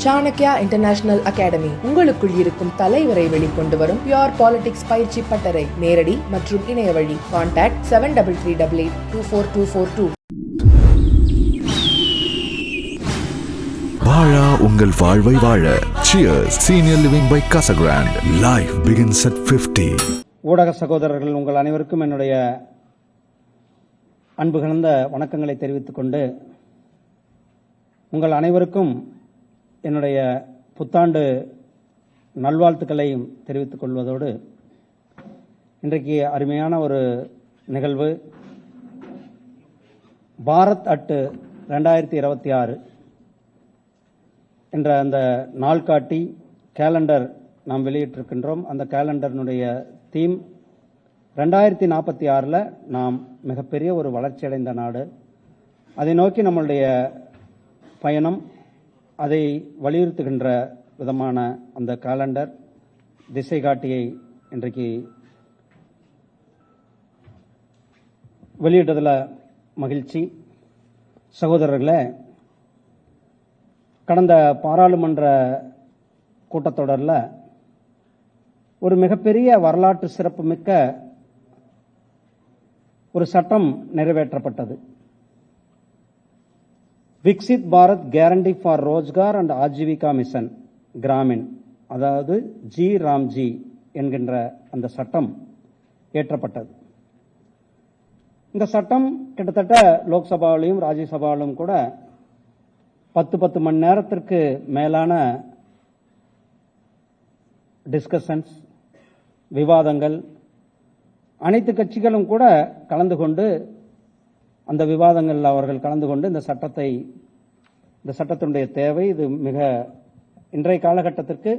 Chanakya international academy உங்களுக்குள் இருக்கும் தலைவரை வெளிக்கொண்டு வரும் பியூர் பாலிடிக்ஸ் பயிற்சி பட்டறை. நேரடி மற்றும் இணைய வழி. கான்டாக்ட் 7338824242. வாழா உங்கள் வாழ்வை வாழ. Cheers. Senior Living by Casagrande. Life begins at 50. ஊடக சகோதரர்கள் உங்கள் அனைவருக்கும் என்னுடைய அன்பு கலந்த வணக்கங்களை தெரிவித்துக் கொண்டு, உங்கள் அனைவருக்கும் என்னுடைய புத்தாண்டு நல்வாழ்த்துக்களையும் தெரிவித்துக் கொள்வதோடு, இன்றைக்கு அருமையான ஒரு நிகழ்வு, பாரத் அட் 2026 என்ற அந்த நாள்காட்டி கேலண்டர் நாம் வெளியிட்டிருக்கின்றோம். அந்த கேலண்டரினுடைய தீம் 2046 நாம் மிகப்பெரிய ஒரு வளர்ச்சியடைந்த நாடு, அதை நோக்கி நம்மளுடைய பயணம், அதை வலியுறுத்துகின்ற விதமான அந்த கேலண்டர் திசை காட்டியை இன்றைக்கு வெளியிட்டதில் மகிழ்ச்சி. சகோதரர்களே, கடந்த பாராளுமன்ற கூட்டத்தொடரில் ஒரு மிகப்பெரிய வரலாற்று சிறப்புமிக்க ஒரு சட்டம் நிறைவேற்றப்பட்டது. Viksit Bharat guarantee for Rozgar and Ajeevika mission Gramin, அதாவது ஜி ராம்ஜி என்கின்ற அந்த சட்டம் ஏற்றப்பட்டது. இந்த சட்டம் கிட்டத்தட்ட லோக்சபாவிலும் ராஜ்யசபாவிலும் கூட 10 மணி நேரத்திற்கு மேலான டிஸ்கஷன்ஸ், விவாதங்கள், அனைத்து கட்சிகளும் கூட கலந்து கொண்டு, அந்த விவாதங்களில் அவர்கள் கலந்து கொண்டு இந்த சட்டத்தினுடைய தேவை, இது மிக இன்றைய காலகட்டத்திற்கு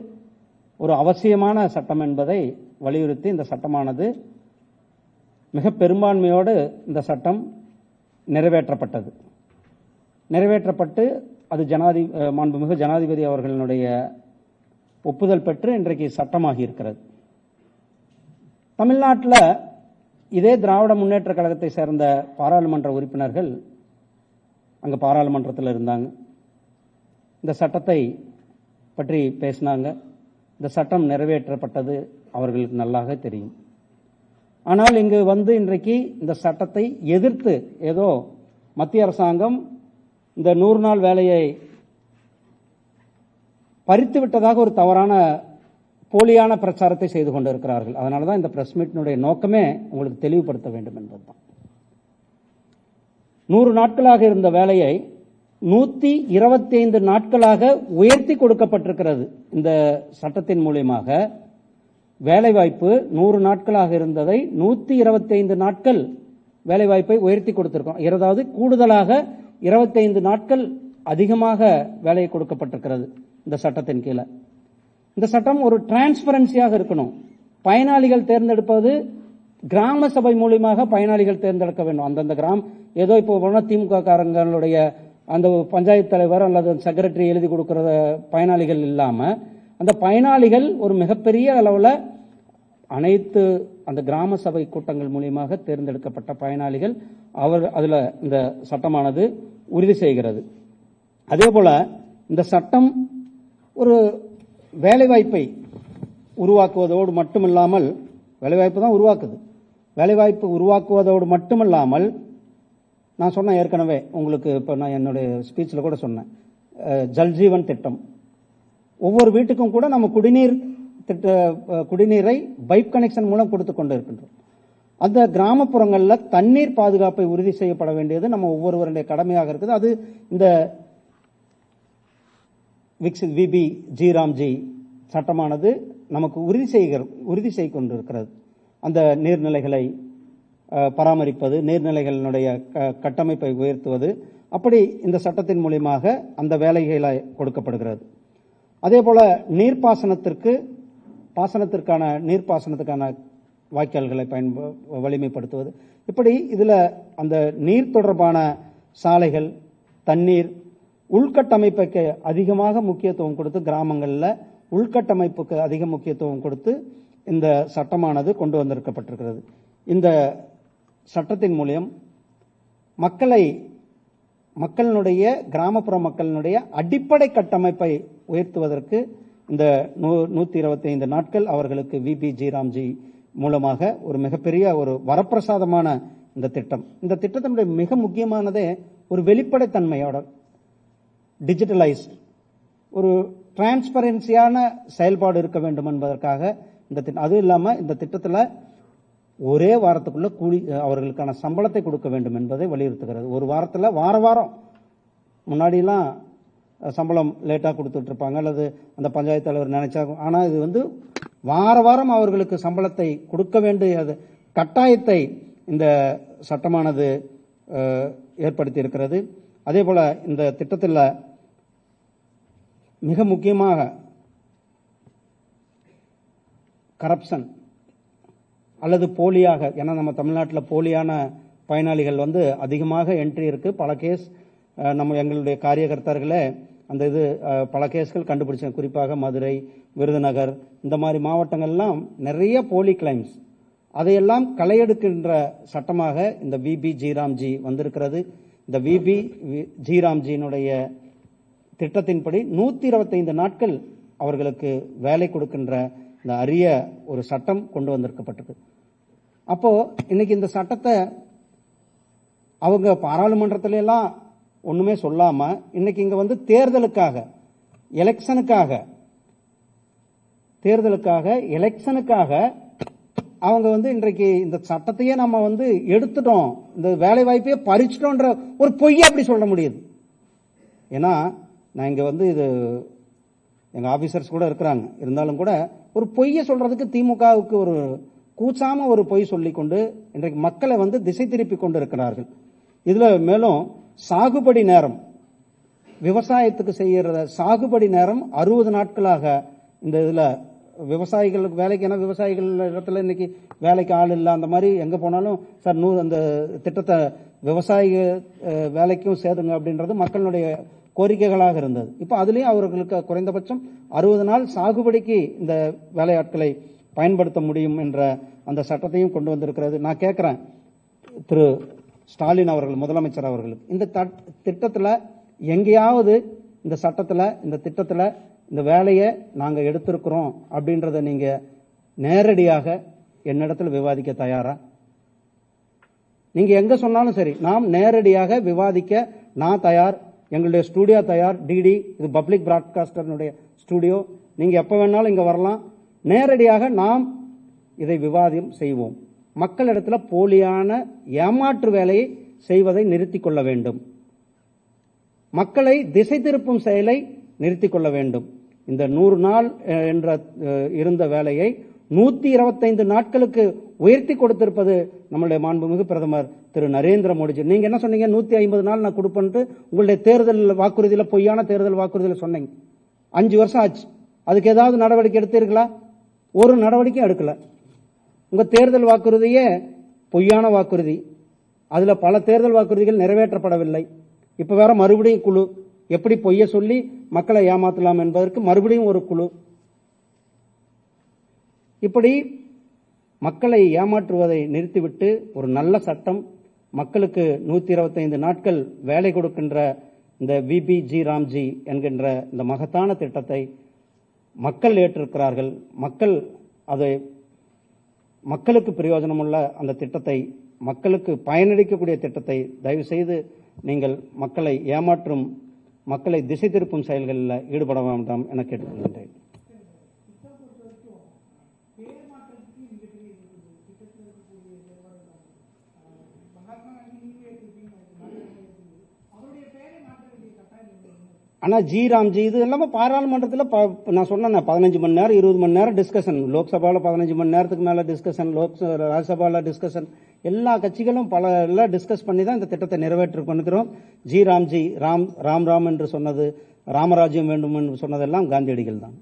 ஒரு அவசியமான சட்டம் என்பதை வலியுறுத்தி இந்த சட்டமானது மிக பெரும்பான்மையோடு இந்த சட்டம் நிறைவேற்றப்பட்டு அது மாண்புமிகு ஜனாதிபதி அவர்களுடைய ஒப்புதல் பெற்று இன்றைக்கு சட்டமாகி இருக்கிறது. தமிழ்நாட்டில் இதே திராவிட முன்னேற்ற கழகத்தை சேர்ந்த பாராளுமன்ற உறுப்பினர்கள் அங்கே பாராளுமன்றத்தில் இருந்தாங்க. இந்த சட்டத்தை பற்றி பேசினாங்க. இந்த சட்டம் நிறைவேற்றப்பட்டது அவர்களுக்கு நல்லாக தெரியும். ஆனால் இங்கு வந்து இன்றைக்கு இந்த சட்டத்தை எதிர்த்து ஏதோ மத்திய அரசாங்கம் இந்த 100 நாள் வேலையை பறித்து விட்டதாக ஒரு தவறான போலியான பிரச்சாரத்தை செய்து கொண்டிருக்கிறார்கள். அதனால தான் இந்த பிரஸ் மீட்டினுடைய நோக்கமே உங்களுக்கு தெளிவுபடுத்த வேண்டும் என்பதுதான். 100 நாட்களாக இருந்த வேலையை 125 நாட்களாக உயர்த்தி கொடுக்கப்பட்டிருக்கிறது. இந்த சட்டத்தின் மூலமாக வேலைவாய்ப்பு 100 நாட்களாக இருந்ததை 125 நாட்கள் வேலைவாய்ப்பை உயர்த்தி கொடுத்திருக்கோம். அதாவது கூடுதலாக 25 நாட்கள் அதிகமாக வேலையை கொடுக்கப்பட்டிருக்கிறது இந்த சட்டத்தின் கீழே. இந்த சட்டம் ஒரு டிரான்ஸ்பரன்சியாக இருக்கணும். பயனாளிகள் தேர்ந்தெடுப்பது கிராம சபை மூலமாக பயனாளிகள் தேர்ந்தெடுக்க வேண்டும். அந்தந்த ஏதோ இப்போ திமுக காரங்களுடைய அந்த பஞ்சாயத்து தலைவர் அல்லது செக்ரட்டரி எழுதி கொடுக்கிற பயனாளிகள் இல்லாம, அந்த பயனாளிகள் ஒரு மிகப்பெரிய அளவில் அனைத்து அந்த கிராம சபை கூட்டங்கள் மூலமாக தேர்ந்தெடுக்கப்பட்ட பயனாளிகள் அதுல இந்த சட்டமானது உறுதி செய்கிறது. அதே போல இந்த சட்டம் ஒரு வேலைவாய்ப்பை உருவாக்குவதோடு மட்டுமில்லாமல், வேலைவாய்ப்பு தான் உருவாக்குது, வேலைவாய்ப்பு உருவாக்குவதோடு மட்டுமல்லாமல், நான் சொன்னேன் ஏற்கனவே உங்களுக்கு, இப்போ நான் என்னுடைய ஸ்பீச்சில் கூட சொன்னேன், ஜல்ஜீவன் திட்டம், ஒவ்வொரு வீட்டுக்கும் கூட நம்ம குடிநீரை பைப் கனெக்ஷன் மூலம் கொடுத்து கொண்டு இருக்கின்றோம். அந்த கிராமப்புறங்களில் தண்ணீர் பாதுகாப்பை உறுதி செய்யப்பட வேண்டியது நம்ம ஒவ்வொருவருடைய கடமையாக இருக்குது. அது இந்த விக்சித் விபி ஜி ராம்ஜி சட்டமானது நமக்கு உறுதி செய்து கொண்டிருக்கிறது. அந்த நீர்நிலைகளை பராமரிப்பது, நீர்நிலைகளினுடைய கட்டமைப்பை உயர்த்துவது, அப்படி இந்த சட்டத்தின் மூலமாக அந்த வேலைகளை கொடுக்கப்படுகிறது. அதே போல நீர்ப்பாசனத்துக்கான வாய்க்கால்களை வலிமைப்படுத்துவது, இப்படி இதுல அந்த நீர் தொடர்பான சாலைகள், தண்ணீர், உள்கட்டமைப்புக்கு அதிகமாக முக்கியத்துவம் கொடுத்து, கிராமங்களில் உள்கட்டமைப்புக்கு அதிக முக்கியத்துவம் கொடுத்து இந்த சட்டமானது கொண்டு வந்திருக்கப்பட்டிருக்கிறது. இந்த சட்டத்தின் மூலம் மக்களுடைய கிராமப்புற மக்களினுடைய அடிப்படை கட்டமைப்பை உயர்த்துவதற்கு இந்த 125 நாட்கள் அவர்களுக்கு விபி ஜி ராம்ஜி மூலமாக ஒரு மிகப்பெரிய ஒரு வரப்பிரசாதமான இந்த திட்டம். இந்த திட்டத்தினுடைய மிக முக்கியமானதே ஒரு வெளிப்படைத்தன்மையோட டிஜிட்டலைஸ்ட் ஒரு டிரான்ஸ்பரன்சியான செயல்பாடு இருக்க வேண்டும் என்பதற்காக இந்த திட்டம். அதுவும் இல்லாமல் இந்த திட்டத்தில் ஒரே வாரத்துக்குள்ள கூலி அவர்களுக்கான சம்பளத்தை கொடுக்க வேண்டும் என்பதை வலியுறுத்துகிறது. ஒரு வாரத்தில் வாரம் முன்னாடிலாம் சம்பளம் லேட்டாக கொடுத்துட்டு இருப்பாங்க அல்லது அந்த பஞ்சாயத்து தலைவர் நினைச்சா. ஆனால் இது வாரம் அவர்களுக்கு சம்பளத்தை கொடுக்க வேண்டிய கட்டாயத்தை இந்த சட்டமானது ஏற்படுத்தி இருக்கிறது. அதே போல இந்த திட்டத்தில் மிக முக்கியமாக கரப்ஷன் அல்லது போலியாக, ஏன்னா நம்ம தமிழ்நாட்டில் போலியான பயனாளிகள் அதிகமாக என்ட்ரி இருக்கு. பல கேஸ் எங்களுடைய காரியகர்த்தர்களே அந்த பல கேஸ்கள் கண்டுபிடிச்சோம். குறிப்பாக மதுரை, விருதுநகர் இந்த மாதிரி மாவட்டங்கள்லாம் நிறைய போலி கிளைம்ஸ். அதையெல்லாம் களையெடுக்கின்ற சட்டமாக இந்த விபி ஜி ராம்ஜி வந்திருக்கிறது. இந்த விபி ஜி ராம்ஜியினுடைய திட்டத்தின்படி 125 நாட்கள் அவர்களுக்கு வேலை கொடுக்கின்ற இந்த அரிய ஒரு சட்டம் கொண்டு வந்திருக்கப்பட்டது. அப்போ இன்னைக்கு இந்த சட்டத்தை அவங்க பாராளுமன்றத்தில எல்லாம் ஒண்ணுமே சொல்லாம இன்னைக்கு இங்க தேர்தலுக்காக எலெக்ஷனுக்காக அவங்க இன்றைக்கு இந்த சட்டத்தையே நம்ம எடுத்துட்டோம், இந்த வேலை வாய்ப்பையே பறிச்சிட்டோன்ற ஒரு பொய்யை அப்படி சொல்ல முடியுது. ஏன்னா நான் இங்க இது எங்க ஆபீசர்ஸ் கூட இருக்கிறாங்க, இருந்தாலும் கூட ஒரு பொய்யை சொல்றதுக்கு திமுகவுக்கு ஒரு கூச்சாம ஒரு பொய் சொல்லிக்கொண்டு இன்றைக்கு மக்களை திசை திருப்பி கொண்டு இருக்கிறார்கள். இதுல மேலும் சாகுபடி நேரம், விவசாயத்துக்கு செய்யறத சாகுபடி நேரம் 60 நாட்களாக இந்த இதுல விவசாயிகளுக்கு வேலைக்கு, ஏன்னா விவசாயிகள் இடத்துல இன்னைக்கு வேலைக்கு ஆள் இல்லை, அந்த மாதிரி எங்க போனாலும் சார் அந்த திட்டத்தை விவசாய வேலைக்கும் சேருங்க அப்படின்றது மக்களுடைய கோரிக்கைகளாக இருந்தது. இப்ப அதுலயும் அவர்களுக்கு குறைந்தபட்சம் 60 நாள் சாகுபடிக்கு இந்த வேலையாட்களை பயன்படுத்த முடியும் என்ற அந்த சட்டத்தையும் கொண்டு வந்திருக்கிறது. நான் கேட்கிறேன் திரு ஸ்டாலின் அவர்கள், முதலமைச்சர் அவர்களுக்கு, இந்த திட்டத்தில் எங்கேயாவது இந்த சட்டத்தில் இந்த திட்டத்தில் இந்த வேலையை நாங்க எடுத்திருக்கிறோம் அப்படின்றத நீங்க நேரடியாக என்னிடத்தில் விவாதிக்க தயாரா? நீங்க எங்க சொன்னாலும் சரி, நாம் நேரடியாக விவாதிக்க நான் தயார். எங்களுடைய ஸ்டூடியோ தயார். டிடி இது பப்ளிக் பிராட்காஸ்டர்னுடைய ஸ்டூடியோ, நீங்க எப்ப வேணாலும் இங்க வரலாம். நேரடியாக நாம் இதை விவாதம் செய்வோம். மக்களிடத்தில் போலியான ஏமாற்று வேலையை செய்வதை நிறுத்திக் கொள்ள வேண்டும். மக்களை திசை திருப்பும் செயலை நிறுத்திக் கொள்ள வேண்டும். இந்த 100 நாள் என்ற இருந்த வேலையை 125 நாட்களுக்கு உயர்த்தி கொடுத்திருப்பது நம்மளுடைய மாண்புமிகு பிரதமர் திரு நரேந்திர மோடிஜி. நீங்க என்ன சொன்னீங்க? 150 நாள் நான் கொடுப்பேன்ட்டு உங்களுடைய தேர்தல் வாக்குறுதியில, பொய்யான தேர்தல் வாக்குறுதியில சொன்னீங்க. 5 வருஷம் ஆச்சு. அதுக்கு ஏதாவது நடவடிக்கை எடுத்தீர்களா? ஒரு நடவடிக்கையும் எடுக்கல. உங்க தேர்தல் வாக்குறுதியே பொய்யான வாக்குறுதி. அதுல பல தேர்தல் வாக்குறுதிகள் நிறைவேற்றப்படவில்லை. இப்ப வேற மறுபடியும் குழு, எப்படி பொய்ய சொல்லி மக்களை ஏமாத்தலாம் என்பதற்கு மறுபடியும் ஒரு குழு. இப்படி மக்களை ஏமாற்றுவதை நிறுத்திவிட்டு ஒரு நல்ல சட்டம், மக்களுக்கு 125 நாட்கள் வேலை கொடுக்கின்ற இந்த விபி ஜி ராம்ஜி என்கின்ற இந்த மகத்தான திட்டத்தை மக்கள் ஏற்றிருக்கிறார்கள். மக்கள் அதை மக்களுக்கு பிரயோஜனமுள்ள அந்த திட்டத்தை, மக்களுக்கு பயனளிக்கக்கூடிய திட்டத்தை தயவு செய்து நீங்கள் மக்களை ஏமாற்றும், மக்களை திசை திருப்பும் செயல்களில் ஈடுபட வேண்டாம் என கேட்டுக்கொள்கின்றேன். ஆனா ஜி ராம்ஜி இது எல்லாமே பாராளுமன்றத்தில் நான் சொன்னேன் 15 மணி நேரம் 20 மணி நேரம் டிஸ்கஷன். லோக்சபாவில் 15 மணி நேரத்துக்கு மேல டிஸ்கஷன், ராஜ்யசபாவில் டிஸ்கஷன். எல்லா கட்சிகளும் பல எல்லாம் டிஸ்கஸ் பண்ணி தான் இந்த திட்டத்தை நிறைவேற்றி பண்ணிக்கிறோம். ஜி ராம்ஜி, ராம் ராம் என்று சொன்னது, ராமராஜ்யம் வேண்டும் என்று சொன்னதெல்லாம் காந்தியடிகள் தான்.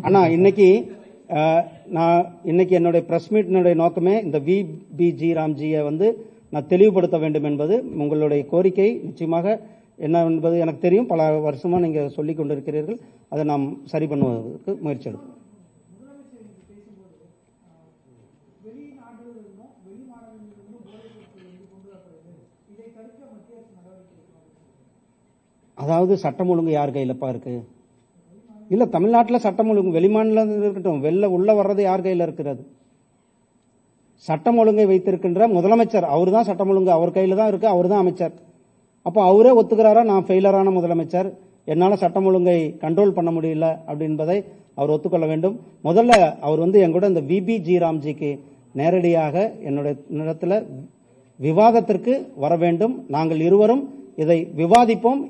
ஆனா இன்னைக்கு என்னுடைய பிரஸ் மீட்டினுடைய நோக்கமே இந்த விபி ஜி ராம்ஜியை நான் தெளிவுபடுத்த வேண்டும் என்பது உங்களுடைய கோரிக்கை. நிச்சயமாக என்ன என்பது எனக்கு தெரியும். பல வருஷமா நீங்க சொல்லிக் கொண்டிருக்கிறீர்கள். அதை நாம் சரி பண்ணுவதற்கு முயற்சி எடுப்போம். அதாவது சட்டம் ஒழுங்கு யார் கையிலப்பா இருக்கு? இல்ல, தமிழ்நாட்டில் சட்டம் ஒழுங்கு, வெளிமாநிலத்தில் இருக்கட்டும், உள்ள வர்றது யார் கையில் இருக்கிறது? சட்டம் ஒழுங்கை வைத்திருக்கின்ற முதலமைச்சர், அவர் தான் சட்டம் ஒழுங்கு, அவர் கையில தான் இருக்கு, அவர் தான் அமைச்சர். அப்போ அவரே ஒத்துக்கிறாரா நான் ஃபெயிலரான முதலமைச்சர், என்னால சட்டம் ஒழுங்கை கண்ட்ரோல் பண்ண முடியல அப்படின்பதை அவர் ஒத்துக்கொள்ள வேண்டும். முதல்ல அவர் எங்கூட இந்த விபி ஜி ராம்ஜிக்கு நேரடியாக என்னிடத்துல விவாதத்திற்கு வர வேண்டும். நாங்கள் இருவரும் இதை விவாதிப்போம்.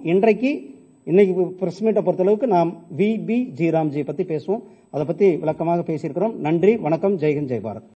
இன்னைக்கு பிரஸ் மீட்டை பொறுத்தளவுக்கு நாம் விபி ஜி ராம்ஜி பத்தி பேசுவோம். அதை பத்தி விளக்கமாக பேசியிருக்கிறோம். நன்றி, வணக்கம், ஜெய்ஹிந்த், ஜெய் பாரத்.